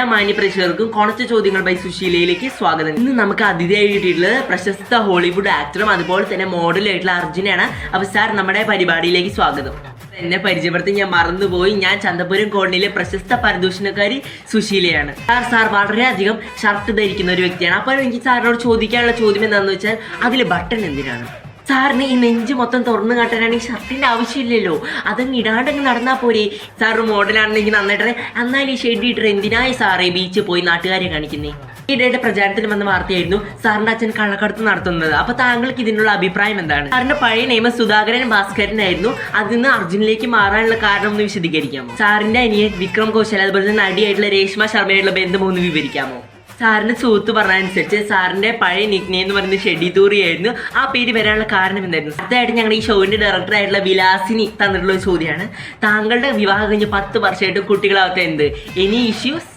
മാന്യപ്രേക്ഷകർക്കും കുറച്ച് ചോദ്യങ്ങൾ ബൈ സുശീലയിലേക്ക് സ്വാഗതം. ഇന്ന് നമുക്ക് അതിഥിയായി കിട്ടിയിട്ടുള്ളത് പ്രശസ്ത ഹോളിവുഡ് ആക്ടറും അതുപോലെ തന്നെ മോഡലായിട്ടുള്ള അർജുനാണ്. അപ്പൊ സാർ, നമ്മുടെ പരിപാടിയിലേക്ക് സ്വാഗതം. എന്നെ പരിചയപ്പെടുത്തി ഞാൻ മറന്നുപോയി. ഞാൻ ചന്തപുരം കോളനിയിലെ പ്രശസ്ത പരദൂഷണക്കാരി സുശീലയാണ്. സാർ വളരെയധികം ഷർട്ട് ധരിക്കുന്ന ഒരു വ്യക്തിയാണ്. അപ്പോൾ എനിക്ക് സാറിനോട് ചോദിക്കാനുള്ള ചോദ്യം എന്താണെന്ന് വെച്ചാൽ, അതിൽ ബട്ടൺ എന്തിനാണ്? സാറിന് ഈ നെഞ്ച് മൊത്തം തുറന്നു കാട്ടാനാണെങ്കിൽ ഷർട്ടിൻ്റെ ആവശ്യമില്ലല്ലോ, അതങ്ങ് ഇടാണ്ടങ്ങ് നടന്നാൽ പോരെ. സാറ് മോഡലാണെങ്കിൽ നന്നായിട്ട്, എന്നാൽ ഈ ഷെഡ് ഇട്ടർ എന്തിനായി സാറേ ബീച്ചിൽ പോയി നാട്ടുകാരെ കാണിക്കുന്നേ? ഈയിടെ പ്രചാരത്തിൽ വന്ന വാർത്തയായിരുന്നു സാറിന്റെ അച്ഛൻ കള്ളക്കടത്ത് നടത്തുന്നത്. അപ്പൊ താങ്കൾക്ക് ഇതിനുള്ള അഭിപ്രായം എന്താണ്? സാറിന്റെ പഴയ നെയിം സുധാകരൻ ഭാസ്കരനായിരുന്നു. അതിൽ നിന്ന് അർജുനിലേക്ക് മാറാനുള്ള കാരണം ഒന്ന് വിശദീകരിക്കാമോ? സാറിന്റെ അനിയൻ വിക്രം കോശൽ അതുപോലെ തന്നെ നടിയായിട്ടുള്ള രേഷ്മ ശർമ്മയായിട്ടുള്ള ബന്ധം ഒന്ന് വിവരിക്കാമോ? സാറിന്റെ സുഹൃത്ത് പറഞ്ഞതനുസരിച്ച് സാറിന്റെ പഴയ നിക്നെയിം എന്ന് പറയുന്നത് ഷെഡി തൂറി ആയിരുന്നു. ആ പേര് വരാനുള്ള കാരണം എന്തായിരുന്നു? അടുത്തായിട്ട് ഞങ്ങൾ ഈ ഷോവിന്റെ ഡയറക്ടറായിട്ടുള്ള വിലാസിനി തന്നിട്ടുള്ള ഒരു ചോദ്യമാണ്. താങ്കളുടെ വിവാഹം കഴിഞ്ഞ് 10 വർഷമായിട്ട് കുട്ടികളാവാത്ത എന്ത്? Any issues?